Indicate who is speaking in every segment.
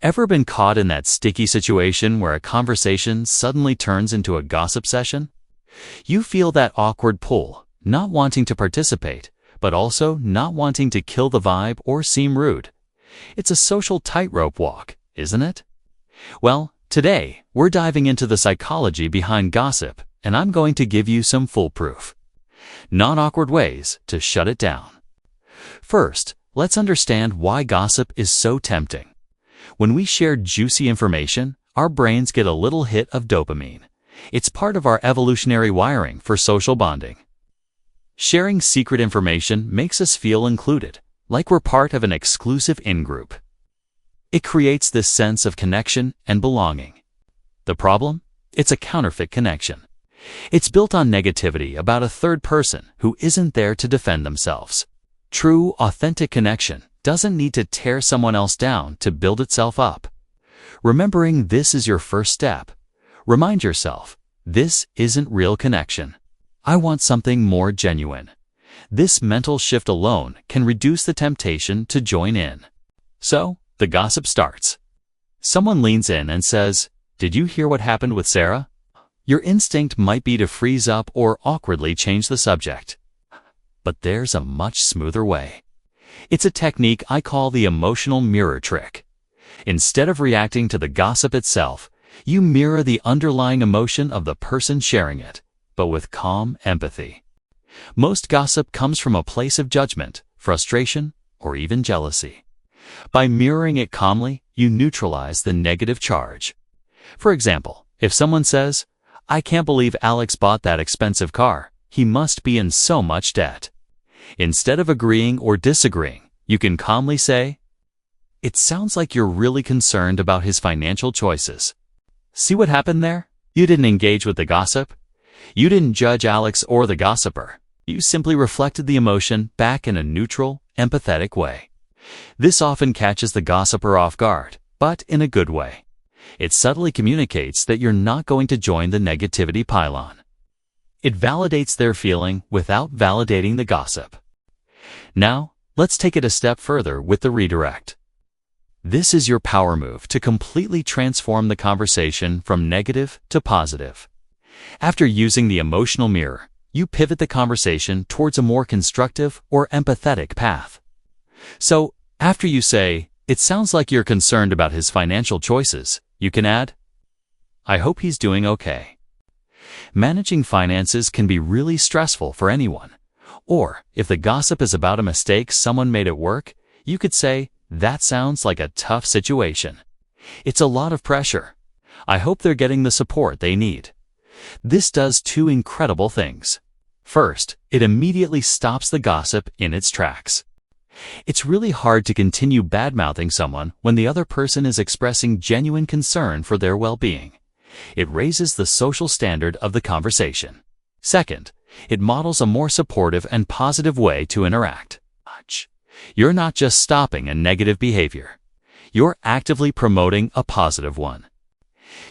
Speaker 1: Ever been caught in that sticky situation where a conversation suddenly turns into a gossip session? You feel that awkward pull, not wanting to participate, but also not wanting to kill the vibe or seem rude. It's a social tightrope walk, isn't it? Well, today, we're diving into the psychology behind gossip, and I'm going to give you some foolproof, non-awkward ways to shut it down. First, let's understand why gossip is so tempting. When we share juicy information, our brains get a little hit of dopamine. It's part of our evolutionary wiring for social bonding. Sharing secret information makes us feel included, like we're part of an exclusive in-group. It creates this sense of connection and belonging. The problem? It's a counterfeit connection. It's built on negativity about a third person who isn't there to defend themselves. True, authentic connection doesn't need to tear someone else down to build itself up. Remembering this is your first step. Remind yourself, this isn't real connection. I want something more genuine. This mental shift alone can reduce the temptation to join in. So, the gossip starts. Someone leans in and says, "Did you hear what happened with Sarah?" Your instinct might be to freeze up or awkwardly change the subject. But there's a much smoother way. It's a technique I call the emotional mirror trick. Instead of reacting to the gossip itself, you mirror the underlying emotion of the person sharing it, but with calm empathy. Most gossip comes from a place of judgment, frustration, or even jealousy. By mirroring it calmly, you neutralize the negative charge. For example, if someone says, "I can't believe Alex bought that expensive car. He must be in so much debt." Instead of agreeing or disagreeing, you can calmly say, "It sounds like you're really concerned about his financial choices." See what happened there? You didn't engage with the gossip. You didn't judge Alex or the gossiper. You simply reflected the emotion back in a neutral, empathetic way. This often catches the gossiper off guard, but in a good way. It subtly communicates that you're not going to join the negativity pylon. It validates their feeling without validating the gossip. Now, let's take it a step further with the redirect. This is your power move to completely transform the conversation from negative to positive. After using the emotional mirror, you pivot the conversation towards a more constructive or empathetic path. So, after you say, "It sounds like you're concerned about his financial choices," you can add, "I hope he's doing okay." Managing finances can be really stressful for anyone. Or, if the gossip is about a mistake someone made at work, you could say, "That sounds like a tough situation. It's a lot of pressure. I hope they're getting the support they need." This does two incredible things. First, it immediately stops the gossip in its tracks. It's really hard to continue bad-mouthing someone when the other person is expressing genuine concern for their well-being. It raises the social standard of the conversation. Second, it models a more supportive and positive way to interact. You're not just stopping a negative behavior. You're actively promoting a positive one.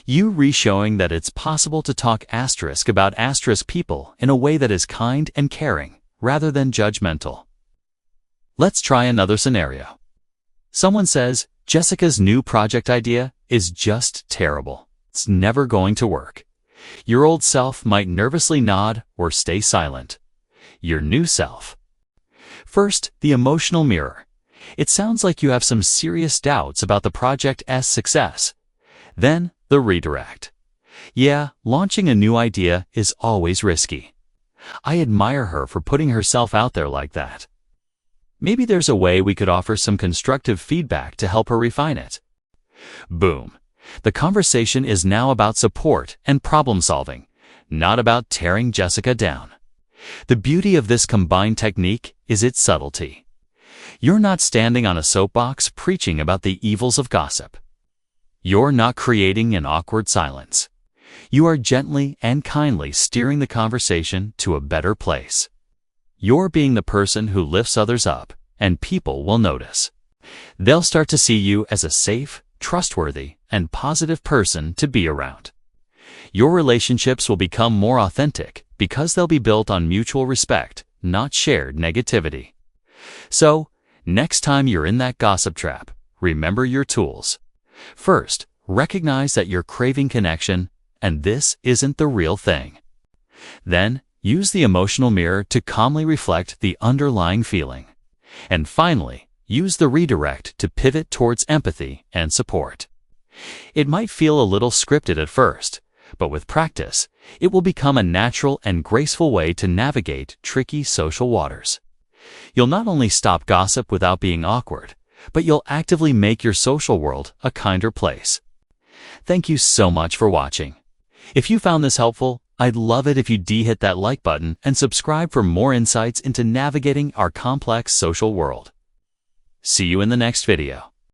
Speaker 1: You re-showing that it's possible to talk about people in a way that is kind and caring, rather than judgmental. Let's try another scenario. Someone says, "Jessica's new project idea is just terrible. It's never going to work." Your old self might nervously nod or stay silent. Your new self. First, the emotional mirror. It sounds like you have some serious doubts about the project's success. Then, the redirect. "Yeah, launching a new idea is always risky. I admire her for putting herself out there like that. Maybe there's a way we could offer some constructive feedback to help her refine it." Boom. The conversation is now about support and problem solving, not about tearing Jessica down. The beauty of this combined technique is its subtlety. You're not standing on a soapbox preaching about the evils of gossip. You're not creating an awkward silence. You are gently and kindly steering the conversation to a better place. You're being the person who lifts others up, and people will notice. They'll start to see you as a safe, trustworthy, and positive person to be around. Your relationships will become more authentic because they'll be built on mutual respect, not shared negativity. So, next time you're in that gossip trap, remember your tools. First, recognize that you're craving connection, and this isn't the real thing. Then, use the emotional mirror to calmly reflect the underlying feeling. And finally, use the redirect to pivot towards empathy and support. It might feel a little scripted at first, but with practice, it will become a natural and graceful way to navigate tricky social waters. You'll not only stop gossip without being awkward, but you'll actively make your social world a kinder place. Thank you so much for watching. If you found this helpful, I'd love it if you'd hit that like button and subscribe for more insights into navigating our complex social world. See you in the next video.